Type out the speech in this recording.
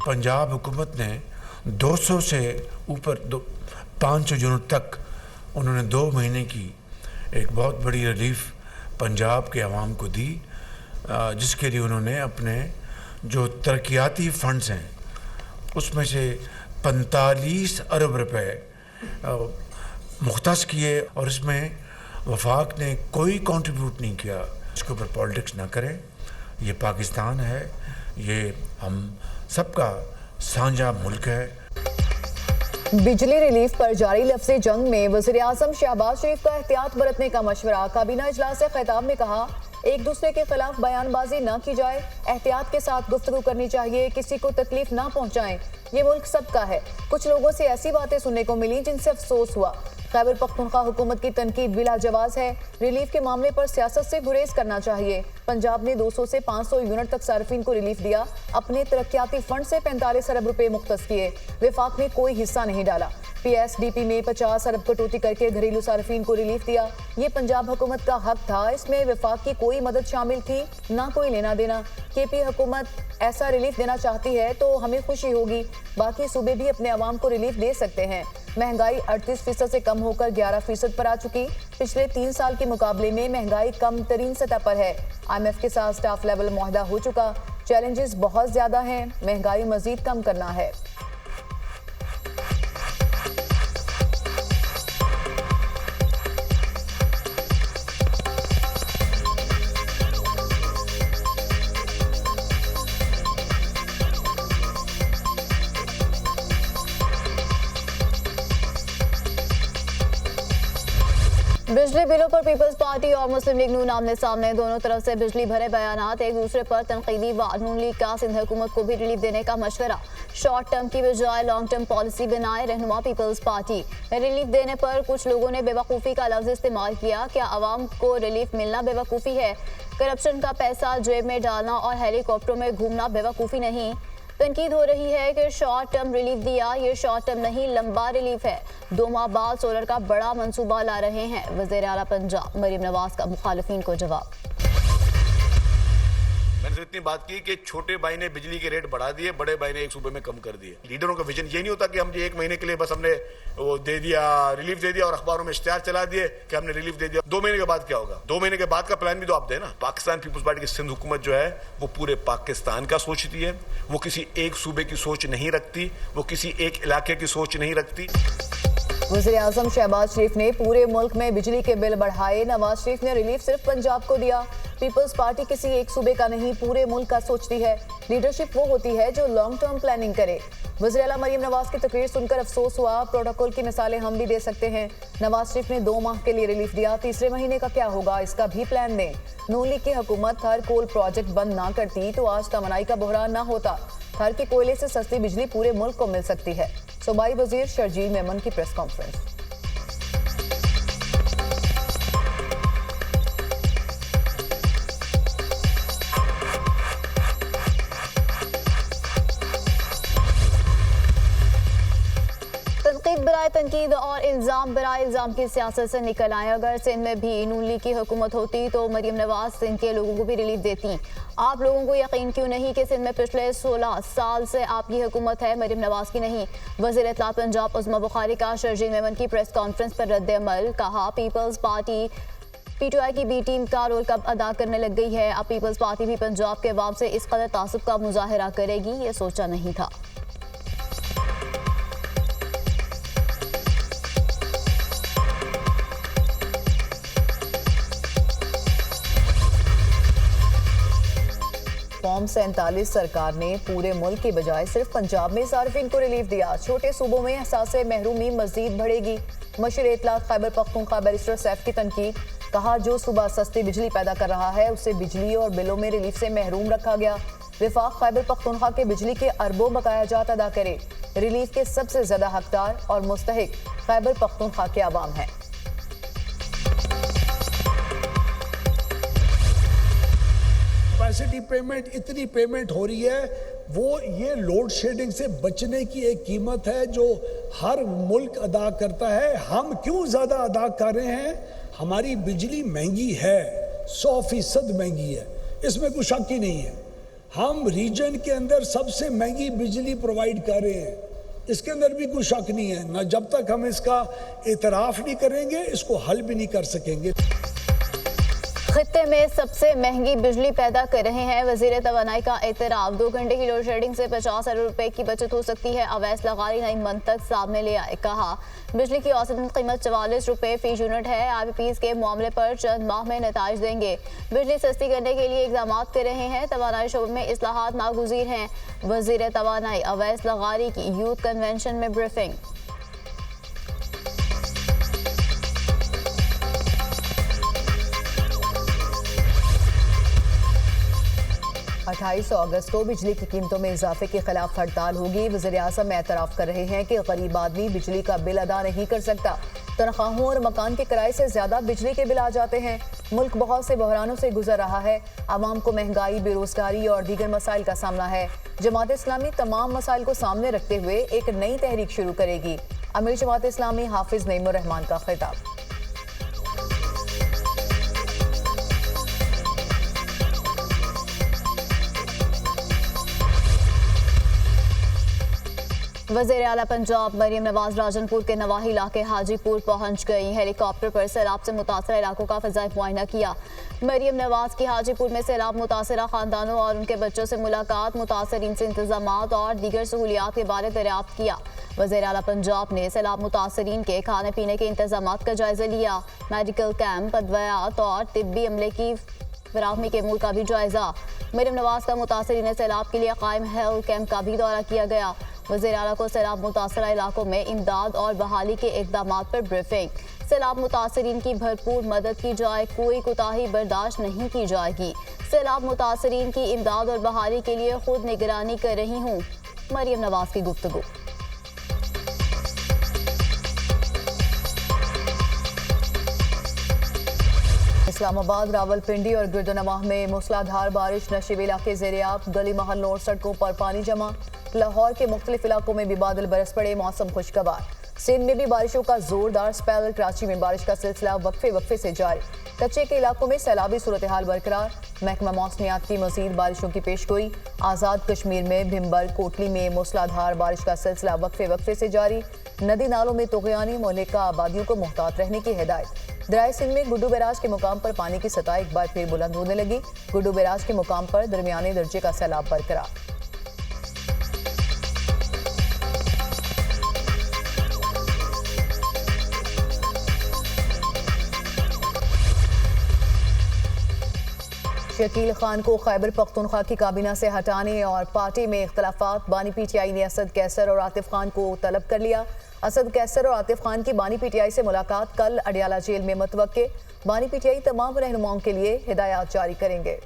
पंजाब हुकूमत ने 200 से ऊपर 500 यूनिट तक उन्होंने 2 महीने की एक बहुत बड़ी रिलीफ पंजाब के अवाम को दी, जिसके लिए उन्होंने अपने जो तरक्याती फंड्स हैं उसमें से 45 अरब रुपए मुख्तस किए, और इसमें वफाक ने कोई कंट्रीब्यूट नहीं किया। इसके ऊपर पॉलिटिक्स ना करें, ये पाकिस्तान है, ये हम सबका साझा मुल्क है। बिजली रिलीफ पर जारी लफ्ज़ी जंग में वज़ीर-ए-आज़म शहबाज शरीफ का एहतियात बरतने का मशवरा। काबीना इजलास से खिताब में कहा, एक दूसरे के खिलाफ बयानबाजी न की जाए, एहतियात के साथ गुफ्तगू करनी चाहिए, किसी को तकलीफ ना पहुंचाएं, ये मुल्क सबका है। कुछ लोगों से ऐसी बातें सुनने को मिली जिनसे अफसोस हुआ। खैबर पख्तूनख्वा हुकूमत की तनकीद बिला जवाज़ है, रिलीफ के मामले पर सियासत से गुरेज करना चाहिए। पंजाब ने 200 से 500 यूनिट तक सार्फिन को रिलीफ दिया, अपने तरक्याती फंड से 45 अरब रुपए मुख्तस किए। वफाक ने कोई हिस्सा नहीं डाला। PSDP में 50 अरब कटौती करके घरेलू सार्फिन को रिलीफ दिया। ये पंजाब हुकूमत का हक था, इसमें वफाक की कोई मदद शामिल थी, ना कोई लेना देना। KP हुकूमत ऐसा रिलीफ देना चाहती है तो हमें खुशी होगी, बाकी सूबे भी अपने अवाम को रिलीफ दे सकते हैं। महंगाई 38% से कम होकर 11% पर आ चुकी। पिछले 3 साल के मुकाबले में महंगाई कम तरीन सतह पर है। IMF के साथ स्टाफ लेवल मुआहदा हो चुका। चैलेंजेस बहुत ज्यादा हैं, महंगाई मजीद कम करना है। बिजली बिलों पर पीपल्स पार्टी और मुस्लिम लीग नून आमने सामने, दोनों तरफ से बिजली भरे बयानात, एक दूसरे पर तनकीदी व नून लीग का सिंध हुकूमत को भी रिलीफ देने का मशवरा। शॉर्ट टर्म की बजाय लॉन्ग टर्म पॉलिसी बनाए रहनुमा पीपल्स पार्टी। रिलीफ देने पर कुछ लोगों ने बेवकूफ़ी का लफ्ज़ इस्तेमाल किया। क्या आवाम को रिलीफ मिलना बेवकूफ़ी है? करप्शन का पैसा जेब में डालना और हेलीकॉप्टरों में घूमना बेवकूफ़ी नहीं। तनकीद हो रही है कि शॉर्ट टर्म रिलीफ दिया, ये शॉर्ट टर्म नहीं लंबा रिलीफ है। 2 माह बाद सोलर का बड़ा मंसूबा ला रहे हैं। वज़ीर आला पंजाब मरीम नवाज का मुखालिफिन को जवाब। मैंने तो इतनी बात की कि छोटे भाई ने बिजली के रेट बढ़ा दिए, बड़े भाई ने एक सूबे में कम कर दिए। लीडरों का विजन ये नहीं होता कि हम ये 1 महीने के लिए बस हमने वो दे दिया, रिलीफ दे दिया और अखबारों में इश्तिहार चला दिए कि हमने रिलीफ दे दिया। 2 महीने के बाद क्या होगा? 2 महीने के बाद का प्लान भी तो आप देना। पाकिस्तान पीपल्स पार्टी की सिंध हुकूमत जो है वो पूरे पाकिस्तान का सोचती है, वो किसी एक सूबे की सोच नहीं रखती, वो किसी एक इलाके की सोच नहीं रखती। वज़ीर-ए-आज़म शहबाज शरीफ ने पूरे मुल्क में बिजली के बिल बढ़ाए। नवाज शरीफ ने रिलीफ सिर्फ पंजाब को दिया। पीपल्स पार्टी किसी एक सूबे का नहीं, पूरे मुल्क का सोचती है। लीडरशिप वो होती है जो लॉन्ग टर्म प्लानिंग करे। वज़ीर आला मरीम नवाज की तकरीर सुनकर अफसोस हुआ। प्रोटोकॉल की मिसालें हम भी दे सकते हैं। नवाज शरीफ ने 2 माह के लिए रिलीफ दिया, तीसरे महीने का क्या होगा इसका भी प्लान दें। नून लीग की हुकूमत थर कोल प्रोजेक्ट बंद ना करती तो आज तमन्नाई का बहरान ना होता। थर के कोयले से सस्ती बिजली पूरे मुल्क को मिल सकती है। सूबाई वजीर शर्जील मेमन की प्रेस कॉन्फ्रेंस। बराए तनकीद और इल्ज़ाम बराए इल्ज़ाम की सियासत से निकल आए। अगर सिंध में भी नून लीग की हुकूमत होती तो मरीम नवाज सिंध के लोगों को भी रिलीफ देती। आप लोगों को यकीन क्यों नहीं कि सिंध में पिछले 16 साल से आपकी हुकूमत है, मरीम नवाज की नहीं? वज़ीर इत्तलात पंजाब उस्मा बुखारी का शर्जील मेमन की प्रेस कॉन्फ्रेंस पर रद्द अमल। कहा, पीपल्स पार्टी PTI की B टीम का रोल कब अदा करने लग गई है? अब पीपल्स पार्टी भी पंजाब के अवाम से इस कदर तासुब का मुजाहरा करेगी, ये सोचा नहीं था। फॉर्म 47 सरकार ने पूरे मुल्क की बजाय सिर्फ पंजाब में सार्फिन को रिलीफ दिया। छोटे सूबों में एहसास महरूमी मजीद बढ़ेगी। मशीर इत्तलात खैबर पख्तूनख्वा बैरिस्टर सैफ की तनकीद। कहा, जो सूबा सस्ती बिजली पैदा कर रहा है उसे बिजली और बिलों में रिलीफ से महरूम रखा गया। वफाक खैबर पख्तूनख्वा के बिजली के अरबों बकाया जात अदा करे। रिलीफ के सबसे ज्यादा हकदार और मुस्तहिक खैबर पख्तूनख्वा के अवाम है। कैपेसिटी पेमेंट इतनी पेमेंट हो रही है, वो ये लोड शेडिंग से बचने की एक कीमत है जो हर मुल्क अदा करता है। हम क्यों ज्यादा अदा कर रहे हैं? हमारी बिजली महंगी है, 100% महंगी है, इसमें कोई शक ही नहीं है। हम रीजन के अंदर सबसे महंगी बिजली प्रोवाइड कर रहे हैं, इसके अंदर भी कोई शक नहीं है ना। जब तक हम इसका इतराफ़ नहीं करेंगे इसको हल भी नहीं कर सकेंगे। खित्ते में सबसे महंगी बिजली पैदा कर रहे हैं वजीर तवानाई का एतराफ़। 2 घंटे की लोड शेडिंग से 50 अरब रुपए की बचत हो सकती है। अवैस लगारी नई मंतक सामने ले आए, कहा बिजली की औसतन कीमत 44 रुपए फी यूनिट है। IPPs के मामले पर चंद माह में नताइज देंगे। बिजली सस्ती करने के लिए इकदाम कर रहे हैं। तवानाई शोबे में इस्लाहात नागुज़ीर हैं। वजीर तवानाई अवैस लगारी की यूथ कन्वेंशन में ब्रीफिंग। 28 अगस्त को बिजली की कीमतों में इजाफे के खिलाफ हड़ताल होगी। वज़ीर-ए-आज़म एतराफ़ कर रहे हैं कि गरीब आदमी बिजली का बिल अदा नहीं कर सकता। तनख्वाहों और मकान के किराए से ज्यादा बिजली के बिल आ जाते हैं। मुल्क बहुत से बहरानों से गुजर रहा है। आवाम को महंगाई, बेरोजगारी और दीगर मसाइल का सामना है। जमात इस्लामी तमाम मसाइल को सामने रखते हुए एक नई तहरीक शुरू करेगी। अमीर जमात इस्लामी हाफिज नईमुर रहमान का खिताब। वज़ीर आला पंजाब मरियम नवाज राजनपुर के नवाही इलाके हाजीपुर पहुंच गई। हेलीकॉप्टर पर सैलाब से मुतासरा इलाकों का फ़ज़ाई मुआयना किया। मरियम नवाज की हाजीपुर में सैलाब मुतासरा ख़ानदानों और उनके बच्चों से मुलाकात, मुतासरीन से इंतजामात और दीगर सहूलियात के बारे दरियाफ्त किया। वज़ीर आला पंजाब ने सैलाब मुतासरीन के खाने पीने के इंतजामात का जायजा लिया। मेडिकल कैंप, अदवियात और तिब्बी अमले की फराहमी के अमूर का भी जायजा। मरियम नवाज का मुतासरीन सैलाब के लिए कायम हेल्थ कैंप का भी दौरा किया गया। वज़ीर आला को सैलाब मुतासरा इलाकों में इमदाद और बहाली के इक़दामात पर ब्रीफिंग। सैलाब मुतासरीन की भरपूर मदद की जाए, कोई कोताही बर्दाश्त नहीं की जाएगी। सैलाब मुतासरीन की इमदाद और बहाली के लिए खुद निगरानी कर रही हूँ, मरियम नवाज की गुफ्तगू। इस्लामाबाद, रावलपिंडी और गिरदोनवाह में मूसलाधार बारिश, नशीब इलाके ज़ेर-ए-आब, गली महल और सड़कों पर पानी जमा। लाहौर के मुख्तलिफ इलाकों में भी बादल बरस पड़े, मौसम खुशगवार। सिंध में भी बारिशों का जोरदार स्पेल, कराची में बारिश का सिलसिला वक्फे से जारी। कच्चे के इलाकों में सैलाबी सूरत हाल बरकरार। महकमा मौसमियात की मजीद बारिशों की पेशगोई। आज़ाद कश्मीर में भिम्बर, कोटली में मूसलाधार बारिश का सिलसिला वक्फे से जारी। नदी नालों में तुग़यानी, मोहल्लिका आबादियों को मुहतात रहने की हिदायत। दरियाए सिंध में गुड्डू बैराज के मुकाम पर पानी की सतह एक बार फिर बुलंद होने लगी। गुड्डू बैराज के मुकाम पर दरमियाने दर्जे का सैलाब बरकरार। शकील खान को खैबर पख्तूनख्वा की काबीना से हटाने और पार्टी में इख्तलाफात। बानी PTI ने असद कैसर और आतिफ खान को तलब कर लिया। असद कैसर और आतिफ खान की बानी PTI से मुलाकात कल अडियाला जेल में मुतवक्के। बानी PTI तमाम रहनुमाओं के लिए हिदायत जारी करेंगे।